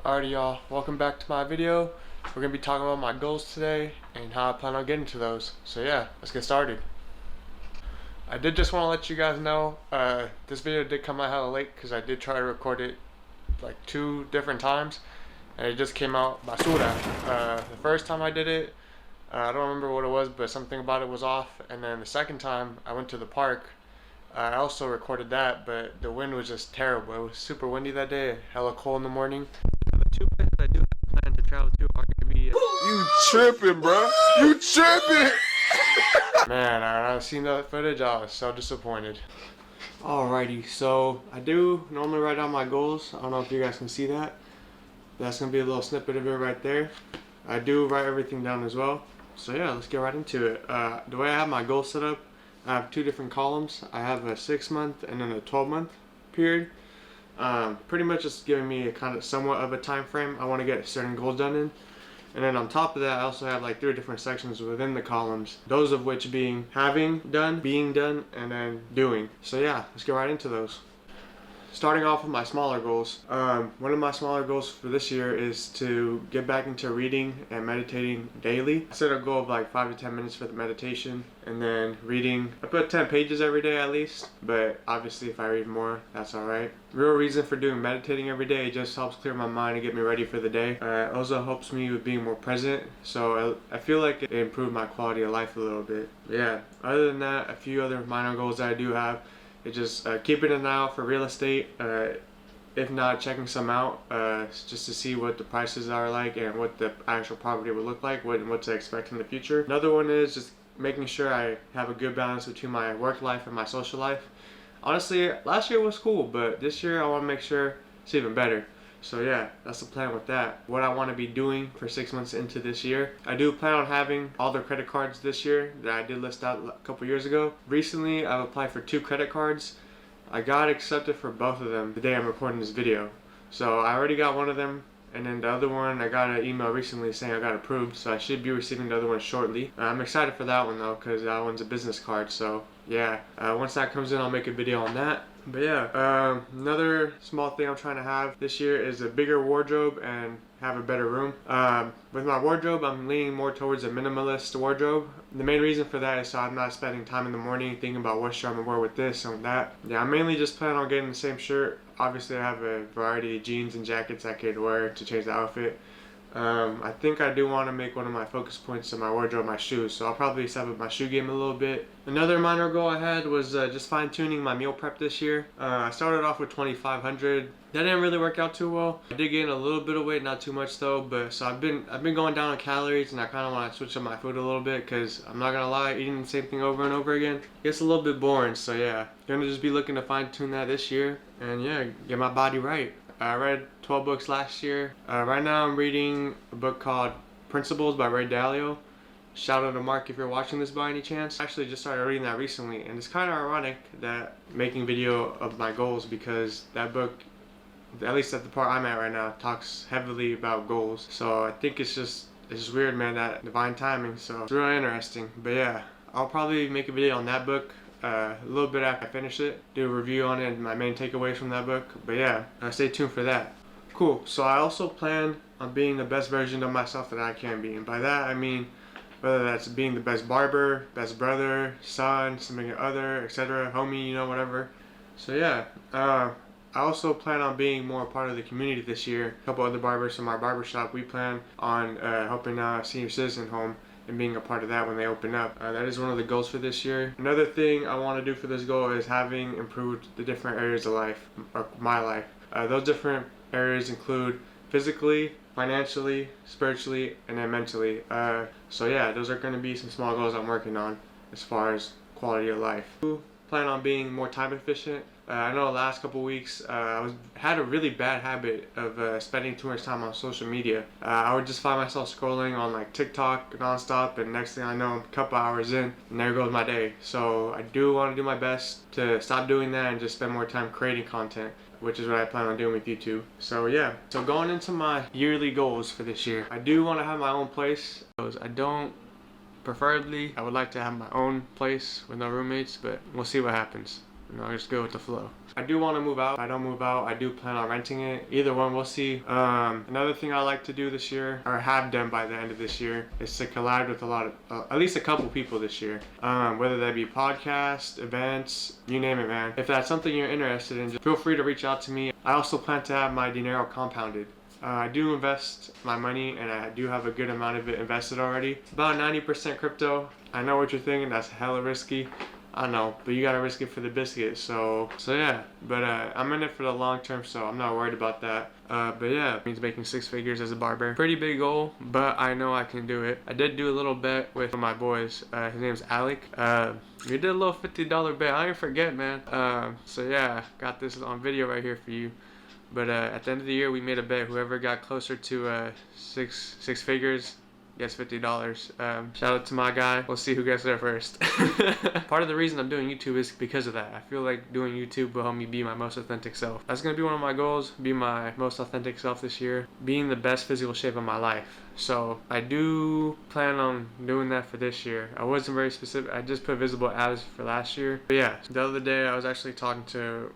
Alrighty y'all, welcome back to my video. We're going to be talking about my goals today and how I plan on getting to those. So yeah, let's get started. I did just want to let you guys know, this video did come out hella late because I did try to record it like 2 different times and it just came out basura. The first time I did it, I don't remember what it was, but something about it was off, and then the second time I went to the park, I also recorded that, but the wind was just terrible. It was super windy that day, hella cold in the morning. The 2 places I do have planned to travel to are going to be... You tripping, bro? You tripping? Man, I seen that footage, I was so disappointed. Alrighty, so I do normally write down my goals. I don't know if you guys can see that. That's going to be a little snippet of it right there. I do write everything down as well. So yeah, let's get right into it. The way I have my goals set up, I have 2 different columns. I have a 6-month and then a 12-month period. Pretty much just giving me a kind of somewhat of a time frame I want to get certain goals done in. And then on top of that, I also have like 3 different sections within the columns. Those of which being having done, being done, and then doing. So yeah, let's get right into those. Starting off with my smaller goals. One of my smaller goals for this year is to get back into reading and meditating daily. I set a goal of like 5 to 10 minutes for the meditation, and then reading. I put 10 pages every day at least, but obviously if I read more, that's alright. Real reason for doing meditating every day, it just helps clear my mind and get me ready for the day. It also helps me with being more present, so I feel like it improved my quality of life a little bit. Yeah, other than that, a few other minor goals that I do have. It's just keeping an eye out for real estate, if not checking some out, just to see what the prices are like and what the actual property would look like, what to expect in the future. Another one is just making sure I have a good balance between my work life and my social life. Honestly, last year was cool, but this year I want to make sure it's even better. So yeah, that's the plan with that. What I want to be doing for 6 months into this year. I do plan on having all the credit cards this year that I did list out a couple years ago. Recently, I've applied for 2 credit cards. I got accepted for both of them the day I'm recording this video. So I already got one of them, and then the other one, I got an email recently saying I got approved, so I should be receiving the other one shortly. I'm excited for that one though, because that one's a business card, so yeah. Once that comes in, I'll make a video on that. But yeah, another small thing I'm trying to have this year is a bigger wardrobe and have a better room. With my wardrobe, I'm leaning more towards a minimalist wardrobe. The main reason for that is so I'm not spending time in the morning thinking about what shirt I'm gonna wear with this and that. Yeah, I mainly just plan on getting the same shirt. Obviously, I have a variety of jeans and jackets I could wear to change the outfit. I think I do want to make one of my focus points in my wardrobe my shoes, so I'll probably step up my shoe game a little bit. Another minor goal I had was just fine-tuning my meal prep this year. I started off with 2,500. That didn't really work out too well. I did gain a little bit of weight, not too much though, but so I've been going down on calories, and I kind of want to switch up my food a little bit because I'm not gonna lie, eating the same thing over and over again gets a little bit boring. So yeah, gonna just be looking to fine-tune that this year, and yeah, get my body right. I read 12 books last year. Right now I'm reading a book called Principles by Ray Dalio. Shout out to Mark if you're watching this by any chance. I actually just started reading that recently, and it's kind of ironic that making video of my goals, because that book, at least at the part I'm at right now, talks heavily about goals. So I think it's just weird, man, that divine timing. So it's really interesting. But yeah, I'll probably make a video on that book a little bit after I finish it, do a review on it and my main takeaways from that book. But yeah, stay tuned for that. Cool. So I also plan on being the best version of myself that I can be, and by that I mean whether that's being the best barber, best brother, son, significant other, etc., homie, you know, whatever. So yeah, I also plan on being more a part of the community this year. A couple other barbers from our barbershop, we plan on helping a senior citizen home and being a part of that when they open up. That is one of the goals for this year. Another thing I want to do for this goal is having improved the different areas of life, or my life. Those different areas include physically, financially, spiritually, and then mentally. So yeah, those are going to be some small goals I'm working on as far as quality of life. I plan on being more time efficient. I know the last couple weeks I had a really bad habit of spending too much time on social media. I would just find myself scrolling on like TikTok nonstop, and next thing I know, I'm a couple hours in and there goes my day. So I do want to do my best to stop doing that and just spend more time creating content, which is what I plan on doing with YouTube. So yeah, so going into my yearly goals for this year, I do want to have my own place. Preferably, I would like to have my own place with no roommates, but we'll see what happens. you know, just go with the flow. I do want to move out. If I don't move out, I do plan on renting it. Either one, we'll see. Another thing I like to do this year, or have done by the end of this year, is to collab with a lot of, at least a couple people this year. Whether that be podcasts, events, you name it, man. If that's something you're interested in, just feel free to reach out to me. I also plan to have my dinero compounded. I do invest my money, and I do have a good amount of it invested already. About 90% crypto. I know what you're thinking, that's hella risky. I know, but you gotta risk it for the biscuit. So yeah. But I'm in it for the long term, so I'm not worried about that. But yeah, it means making 6 figures as a barber. Pretty big goal, but I know I can do it. I did do a little bet with one of my boys. His name's Alec. We did a little $50 bet. I ain't forget, man. So yeah, got this on video right here for you. But at the end of the year, we made a bet. Whoever got closer to six figures gets $50. Shout out to my guy. We'll see who gets there first. Part of the reason I'm doing YouTube is because of that. I feel like doing YouTube will help me be my most authentic self. That's gonna be one of my goals, be my most authentic self this year, being the best physical shape of my life. So I do plan on doing that for this year. I wasn't very specific. I just put visible abs for last year. But yeah, the other day I was actually talking to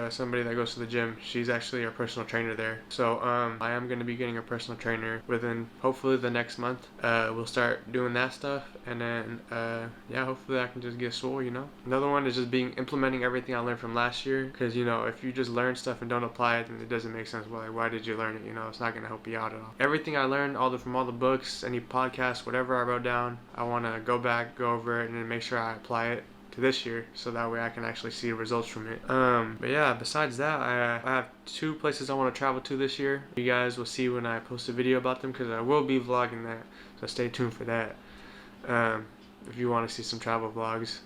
somebody that goes to the gym. She's actually our personal trainer there. So I am going to be getting a personal trainer within hopefully the next month. We'll start doing that stuff, and then yeah, hopefully I can just get swole, you know. Another one is just implementing everything I learned from last year, because you know, if you just learn stuff and don't apply it, then it doesn't make sense. Well, like, why did you learn it? You know, it's not going to help you out at all. Everything I learned, from all the books, any podcasts, whatever I wrote down, I want to go back, go over it, and then make sure I apply it to this year, so that way I can actually see results from it. But yeah, besides that, I have 2 places I want to travel to this year. You guys will see when I post a video about them, because I will be vlogging that, so stay tuned for that if you want to see some travel vlogs.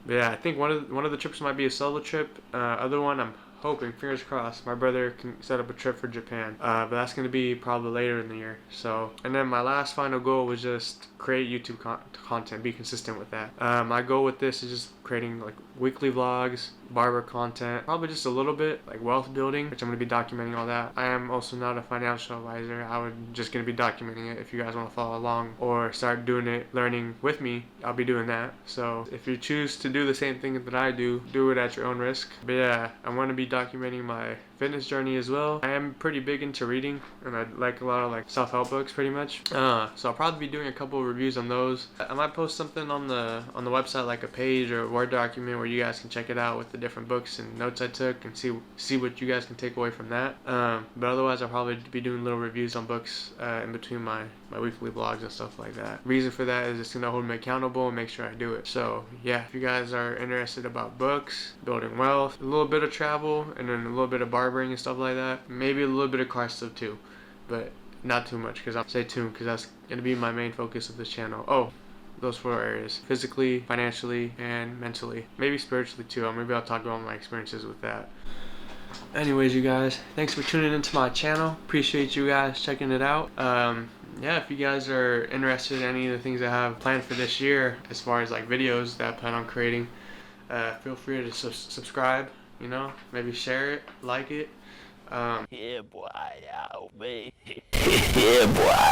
But yeah, I think one of the trips might be a solo trip. Other one, I'm hoping, fingers crossed, my brother can set up a trip for Japan, but that's going to be probably later in the year. So, and then my last final goal was just create YouTube content, be consistent with that. My goal with this is just creating like weekly vlogs, barber content, probably just a little bit like wealth building, which I'm going to be documenting all that. I am also not a financial advisor. I would just going to be documenting it. If you guys want to follow along or start doing it, learning with me, I'll be doing that. So if you choose to do the same thing that I do it at your own risk. But yeah, I want to be documenting my fitness journey as well. I am pretty big into reading, and I like a lot of like self-help books pretty much. So I'll probably be doing a couple of reviews on those. I might post something on the website, like a page or a Word document where you guys can check it out with the different books and notes I took, and see what you guys can take away from that. But otherwise, I'll probably be doing little reviews on books in between my weekly vlogs and stuff like that. Reason for that is it's gonna hold me accountable and make sure I do it. So yeah, if you guys are interested about books, building wealth, a little bit of travel, and then a little bit of barbering and stuff like that, maybe a little bit of car stuff too, but not too much, because I'll stay tuned, because that's gonna be my main focus of this channel. Oh, those 4 areas: physically, financially, and mentally. Maybe spiritually too. Maybe I'll talk about my experiences with that. Anyways, you guys, thanks for tuning into my channel. Appreciate you guys checking it out. Yeah, if you guys are interested in any of the things I have planned for this year, as far as like videos that I plan on creating, feel free to subscribe, you know, maybe share it, like it. Yeah, boy, yeah, me. Yeah, boy.